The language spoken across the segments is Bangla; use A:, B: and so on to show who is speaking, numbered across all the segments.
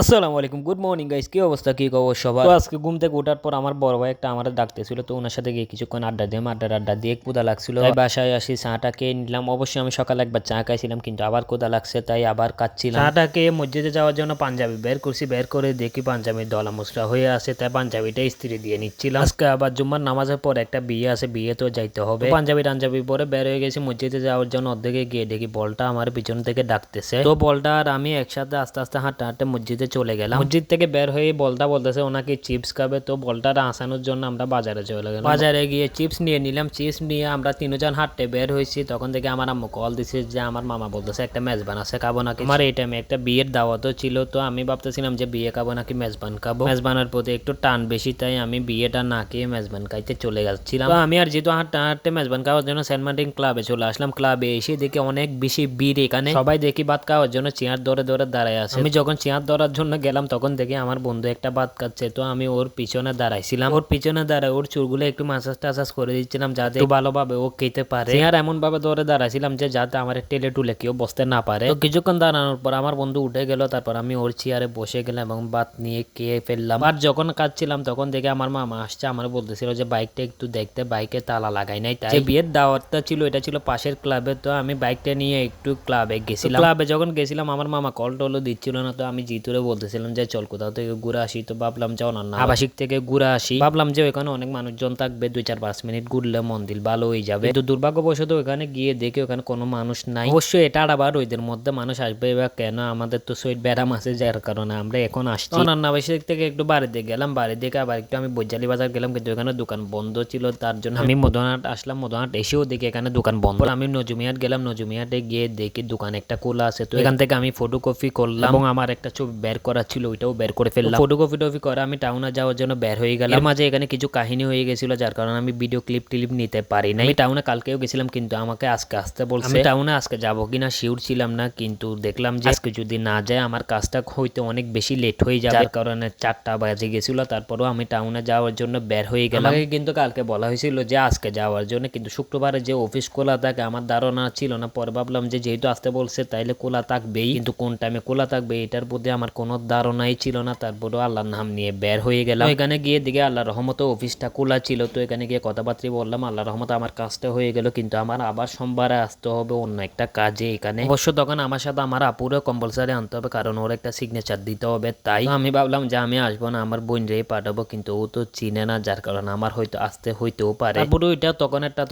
A: আসসালামু আলাইকুম, গুড মর্নিং গাইস। কি অবস্থা, কি খবর সবার? তো আজকে ঘুম থেকে ওঠার পর আমার বড় ভাই একটা আমার ডাকতেছিল, তো ওনার সাথে গিয়ে কিছুক্ষণ আড্ডা দিলাম। আড্ডা দিয়ে ক্ষুধা লাগছিল, তাই বাসায় আসি, চাটা খেয়ে নিলাম। অবশ্যই আমি সকালে একবার চা খাইছিলাম, কিন্তু আবার ক্ষুধা লাগছে, তাই আবার খাচ্ছিলাম। চাটা খেয়ে মসজিদে যাওয়ার জন্য পাঞ্জাবি বের করছি, বের করে দেখি পাঞ্জাবির দলা মুচড়া হয়ে আছে, তাই পাঞ্জাবিটা ইস্ত্রি দিয়ে নিচ্ছিলাম। আজকে আবার জুম্মার নামাজের পর একটা বিয়ে আছে, বিয়ে তো যাইতে হবে। পাঞ্জাবি পরে বের হয়ে গেছি মসজিদে যাওয়ার জন্য। অর্ধেকে গিয়ে দেখি বলটা আমার পিছন থেকে ডাকতেছে, তো বলটা আর আমি একসাথে আস্তে আস্তে হাঁটতে হাঁটতে মসজিদে চলে গেলাম। মসজিদ থেকে বের হয়ে বলটা বলতেছে ওনাকে চিপস খাবে, তো বলটার আসানোর জন্য আমরা বাজারে চলে গেলাম। বাজারে গিয়ে চিপস নিয়ে নিলাম। চিপস নিয়ে আমরা তিনজন হাঁটতে বের হয়েছি। তখন থেকে আমার আম্মু কল দিছে যে আমার মামা বলতেছে একটা মেজবান আছে, খাবো নাকি। আমার এই টাইমে একটা বিয়ের দাওয়াতও ছিল, তো আমি ভাবতেছিলাম যে বিয়ে খাবো নাকি মেজবান খাবো। মেজবানের প্রতি একটু টান বেশি, তাই আমি বিয়েটা না খেয়ে মেজবান খাইতে চলে যাচ্ছিলাম। তো আমি আর যেহেতু হাঁটতে হাঁটতে মেজবান খাওয়ার জন্য সেন্ট মার্টিন ক্লাবে চলে আসলাম। ক্লাবে এসে দেখি অনেক বেশি ভিড় এখানে, সবাই দেখি ভাত খাওয়ার জন্য চেয়ার ধরে ধরে দাঁড়ায় আছে। আমি যখন চেয়ার ধরার জন্য গেলাম তখন দেখি আমার বন্ধু একটা ভাত খাচ্ছে, তো আমি ওর পিছনে দাঁড়াইছিলাম। ওর পিছনে দাঁড়ায় ওর চুলগুলো একটু মাসাজ টাসাজ করে দিচ্ছিলাম, যাতে একটু ভালোভাবে ও খেতে পারে। চেয়ার এমন ভাবে ধরে দাঁড়াইছিলাম যে যাতে আমার টেলে টুলে কেউ বসতে না পারে। তো কিছুক্ষণ দাঁড়ানোর পর আমার বন্ধু উঠে গেল, তারপর আমি ওর চেয়ারে বসে গেলাম এবং ভাত নিয়ে খেয়ে ফেললাম। আর যখন খাচ্ছিলাম তখন দেখে আমার মামা আসছে, আমার বলতেছিল যে বাইকটা একটু দেখতে, বাইকে তালা লাগাই নাই। তাই বিয়ের দাওয়াতটা ছিল, এটা ছিল পাশের ক্লাবে, তো আমি বাইকটা নিয়ে একটু ক্লাবে গেছিলাম। ক্লাবে যখন গেছিলাম আমার মামা কল টলও দিচ্ছিল না, তো আমি জিতুরে বলতেছিলাম যে চল কোথাও থেকে ঘুরে আসি। তো ভাবলাম যে অনন্য আবাসিক থেকে ঘুরে আসি, ভাবলাম যে ওখানে অনেক মানুষজন থাকবে, 2-4-5 মিনিট ঘুরলে মন্দির ভালো হয়ে যাবে। কিন্তু দুর্ভাগ্যবশত ওখানে গিয়ে দেখি ওখানে কোনো মানুষ নাই। অবশ্যই এটা আবার ওইদের মধ্যে মানুষ আসবে বা কেন, আমাদের তো সৈট ব্যারাম আছে, যার কারণে আমরা এখন আসছি। অনন্য আবাসিক থেকে একটু বাড়িতে গেলাম, বাড়ি থেকে আবার একটু আমি বৈজালি বাজার গেলাম, কিন্তু এখানে দোকান বন্ধ ছিল, তার জন্য আমি মদনহাট আসলাম। মদনহাট এসেও দেখি এখানে দোকান বন্ধ। আমি নজুমিয়াট গেলাম, নজুমিয়াটে গিয়ে দেখি দোকান একটা খোলা আছে, তো এখান থেকে আমি ফটোকপি করলাম এবং আমার একটা ছবি বের করা ছিল ওইটাও বের করে ফেললাম। ফটোকপি টপি করে আমি টাউনে যাওয়ার জন্য বের হয়ে গেলাম। এর মাঝে এখানে কিছু কাহিনী হয়ে গেছিল, যার কারণে আমি ভিডিও ক্লিপ নিতে পারি না। আমি টাউনে কালকেও গেছিলাম, কিন্তু আমাকে আজকে আসতে বলছে। আমি টাউনে আজকে যাবো কিনা শিওর ছিলাম না, কিন্তু দেখলাম যে আজকে যদি না যায় আমার কাজটা হইতে অনেক বেশি লেট হয়ে যাবে, যার কারণে 4টা বাজে গেছিল। তারপরও আমি টাউনে যাওয়ার জন্য বের হয়ে গেলাম। আমাকে কিন্তু কালকে বলা হয়েছিল যে আজকে যাওয়ার জন্য, কিন্তু শুক্রবারে যে অফিস খোলা থাকে আমার ধারণা ছিল না। পরে ভাবলাম যে যেহেতু আসতে বলছে তাইলে খোলা থাকবেই, কিন্তু কোন টাইমে খোলা থাকবে এটার প্রতি আমার কোনো ধারণাই ছিল না। তারপরেও আল্লাহর নাম নিয়ে বের হয়ে গেলাম। এখানে গিয়ে দিকে আল্লাহর রহমতে অফিসটা খোলা ছিল, তো এখানে গিয়ে কথাবার্তা বললাম। আল্লাহর রহমতে আমার কাজটা হয়ে গেল, কিন্তু আমার আবার সোমবারে আসতে হবে অন্য একটা কাজে এখানে। অবশ্য তখন আমার সাথে আমার আপুরও কম্পালসারি আনতে হবে, কারণ ওর একটা সিগনেচার দিতে হবে। তাই আমি ভাবলাম যে আমি আসবো না, আমার বোন রে পাঠাবো, কিন্তু ও তো চিনে না, যার কারণে আমার হয়তো আসতে হইতেও পারে। তারপরে ওইটা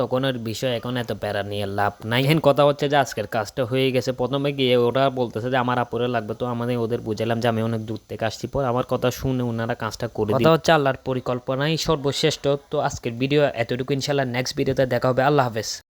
A: তখনের বিষয়, এখন এত প্যারা নিয়ে লাভ নাই। এখন কথা হচ্ছে যে আজকের কাজটা হয়ে গেছে। প্রথমে গিয়ে ওরা বলতেছে যে আমার আপুরে লাগবে, তো আমাদের ওদের বুঝালাম যে আমি অনেক দূর থেকে আসছি। পর আমার কথা শুনে ওনারা কাজটা করে দিই। কথা হচ্ছে আল্লাহর পরিকল্পনাই সর্বশ্রেষ্ঠ। তো আজকের ভিডিও এতটুকু, ইনশাল্লাহ নেক্সট ভিডিওতে দেখা হবে। আল্লাহ হাফেজ।